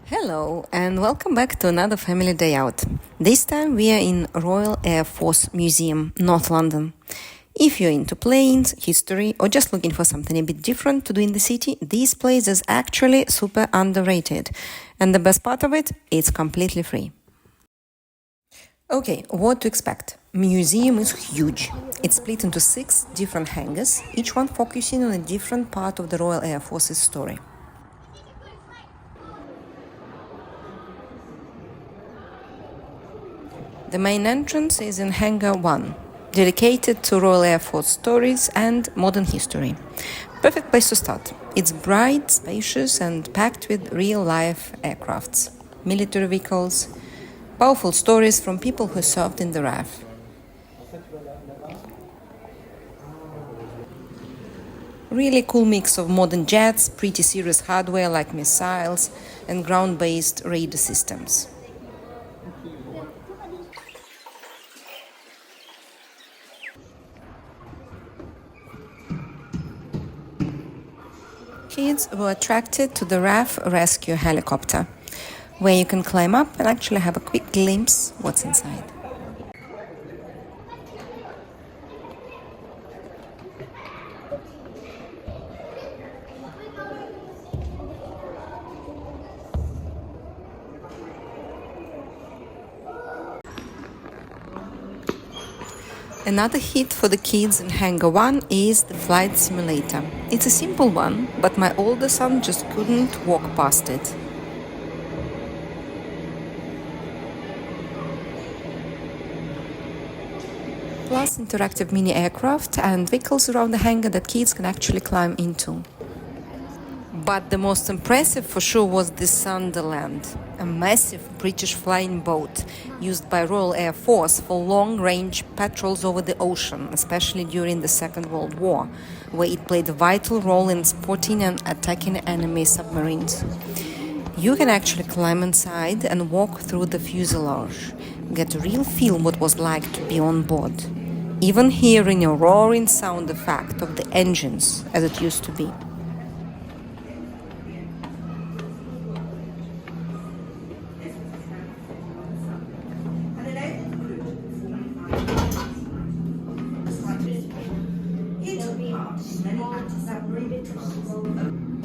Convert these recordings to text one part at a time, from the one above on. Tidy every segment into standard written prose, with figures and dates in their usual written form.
Hello and welcome back to another family day out. This time we are in Royal Air Force Museum, North London. If you're into planes, history, or just looking for something a bit different to do in the city, this place is actually super underrated. And the best part of it, it's completely free. Okay, what to expect? Museum is huge. It's split into 6 different hangars, each one focusing on a different part of the Royal Air Force's story. The main entrance is in Hangar 1, dedicated to Royal Air Force stories and modern history. Perfect place to start. It's bright, spacious and packed with real-life aircrafts, military vehicles, powerful stories from people who served in the RAF. Really cool mix of modern jets, pretty serious hardware like missiles and ground-based radar systems. Kids were attracted to the RAF rescue helicopter, where you can climb up and actually have a quick glimpse what's inside. Another hit for the kids in Hangar 1 is the flight simulator. It's a simple one, but my older son just couldn't walk past it. Plus interactive mini aircraft and vehicles around the hangar that kids can actually climb into. But the most impressive for sure was the Sunderland, a massive British flying boat used by Royal Air Force for long-range patrols over the ocean, especially during the Second World War, where it played a vital role in spotting and attacking enemy submarines. You can actually climb inside and walk through the fuselage, get a real feel what was like to be on board, even hearing a roaring sound effect of the engines as it used to be.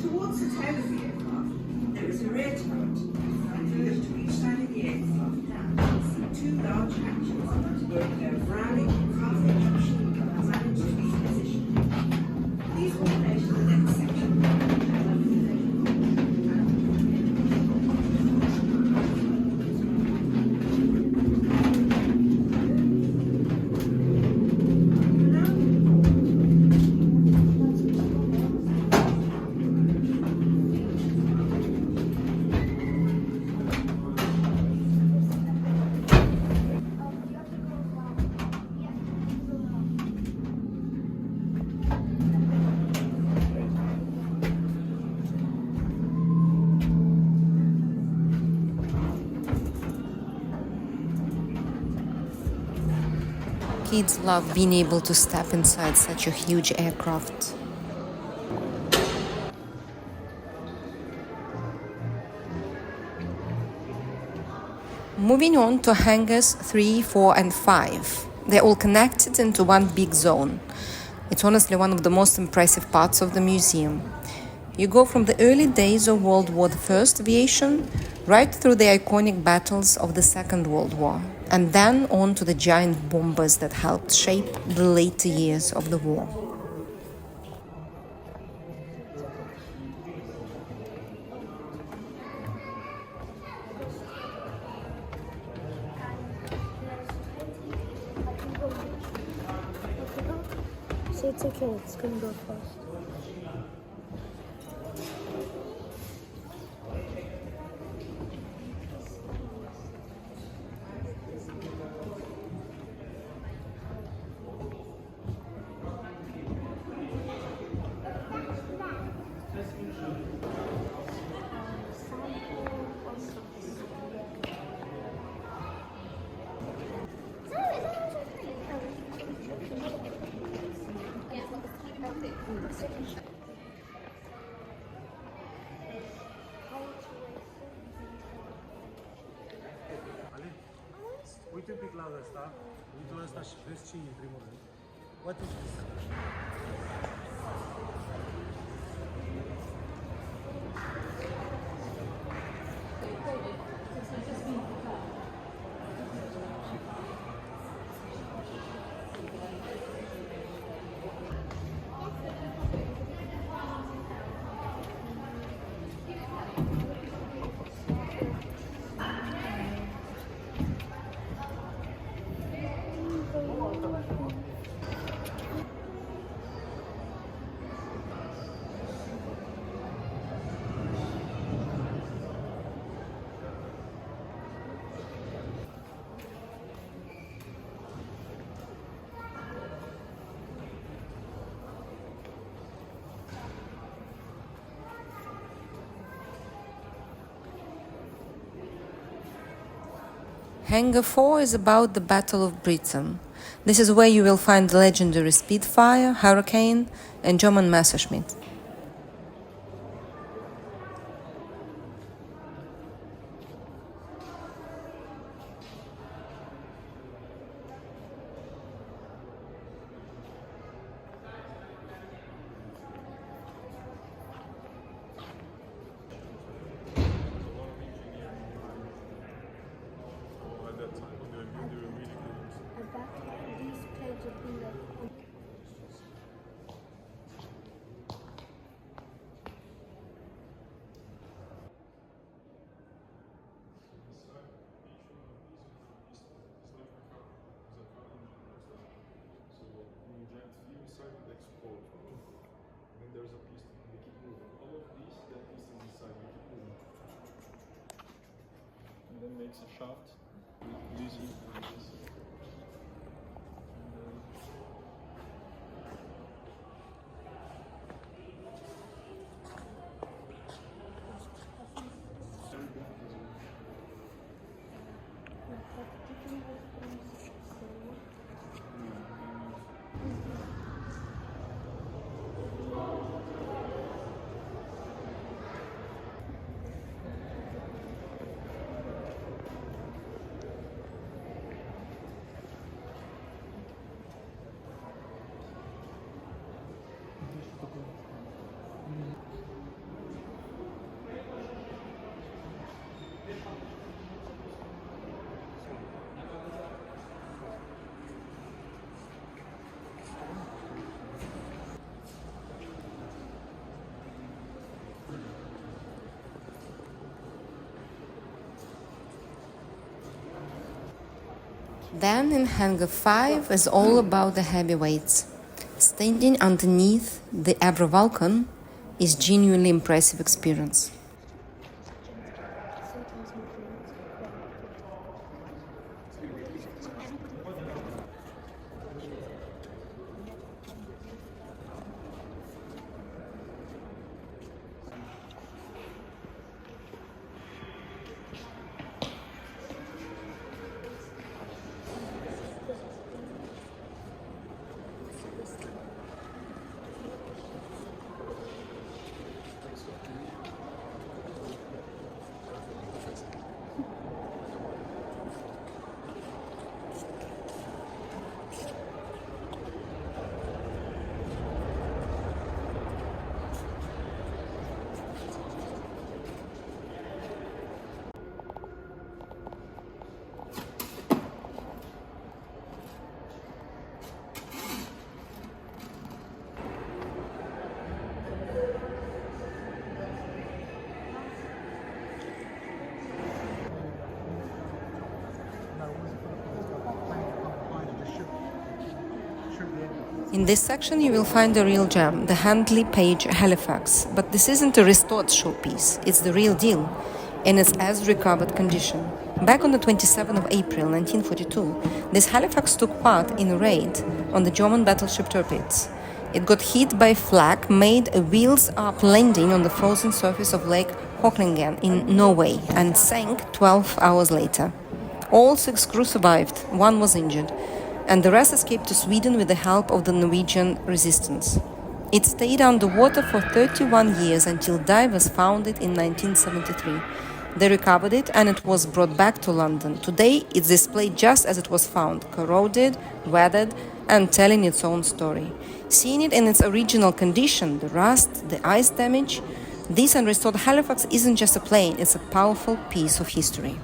Towards the tail of the aircraft, there is a rear turret, and through to each side of the aircraft, see 2 large hatches where their Browning Cartridge machine guns managed to be positioned. These will relate to the next section. Kids love being able to step inside such a huge aircraft. Moving on to hangars 3, 4 and 5. They're all connected into one big zone. It's honestly one of the most impressive parts of the museum. You go from the early days of World War I aviation right through the iconic battles of the Second World War, and then on to the giant bombers that helped shape the later years of the war. So it's okay, it's gonna go fast. Uite un pic la ăsta, vidul ăsta și vezi ce e în primul rând. What is this? Hangar 4 is about the Battle of Britain. This is where you will find the legendary Spitfire, Hurricane, and German Messerschmitt. At that time, these planes would be like There's a piece, we keep moving. All of these, that piece is inside, we keep moving. And then makes a shaft with these implements. Then in Hangar 5 is all about the heavyweights. Standing underneath the Vulcan is genuinely impressive experience. In this section you will find a real gem, the Handley Page Halifax. But this isn't a restored showpiece, it's the real deal, in its as-recovered condition. Back on the 27th of April 1942, this Halifax took part in a raid on the German battleship Tirpitz. It got hit by flak, made a wheels-up landing on the frozen surface of Lake Hoklingen in Norway, and sank 12 hours later. All 6 crew survived, 1 was injured, and the rest escaped to Sweden with the help of the Norwegian resistance. It stayed underwater for 31 years until divers found it in 1973. They recovered it and it was brought back to London. Today, it's displayed just as it was found, corroded, weathered, and telling its own story. Seeing it in its original condition, the rust, the ice damage, this unrestored Halifax isn't just a plane, it's a powerful piece of history.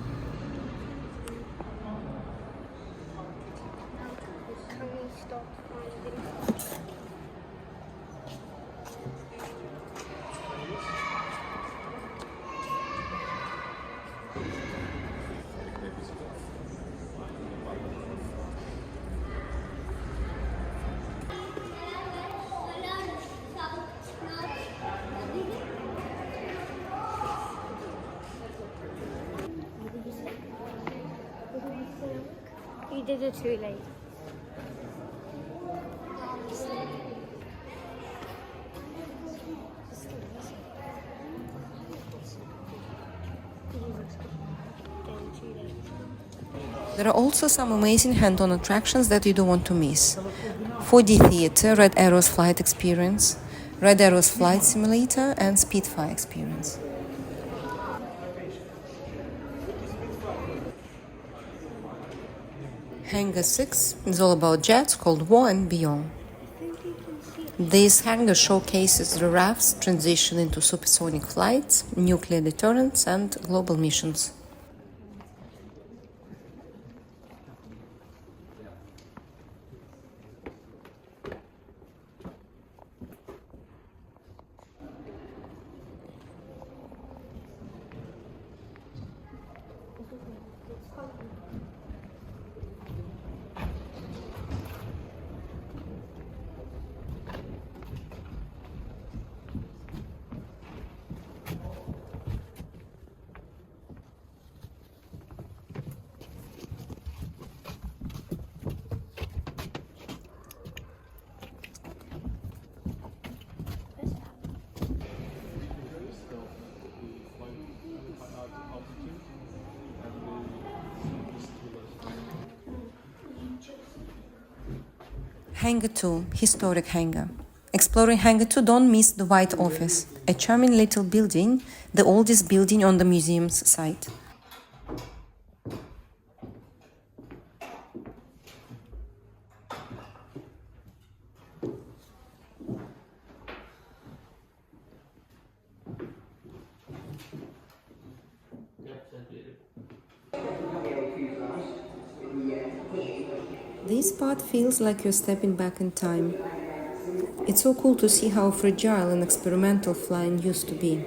Can we stop finding? You did it too late. There are also some amazing hand-on attractions that you don't want to miss. 4D Theatre, Red Arrow's Flight Experience, Red Arrow's Flight Simulator, and Spitfire Experience. Hangar 6 is all about jets, Cold War, and beyond. This hangar showcases the RAF's transition into supersonic flights, nuclear deterrence, and global missions. Hangar 2, historic hangar. Exploring Hangar 2, don't miss the White Office, a charming little building, the oldest building on the museum's site. This part feels like you're stepping back in time. It's so cool to see how fragile and experimental flying used to be.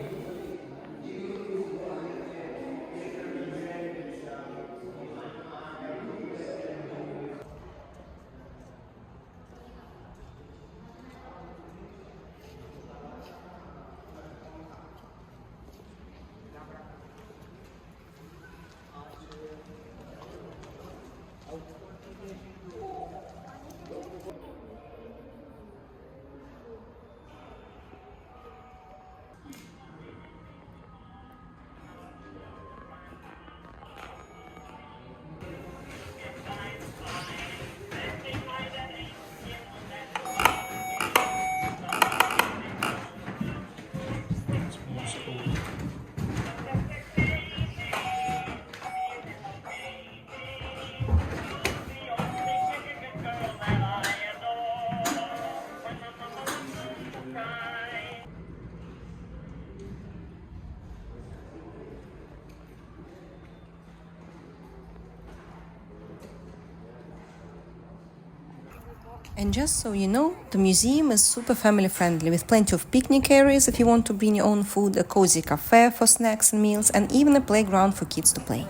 And just so you know, the museum is super family friendly with plenty of picnic areas if you want to bring your own food, a cozy cafe for snacks and meals, and even a playground for kids to play.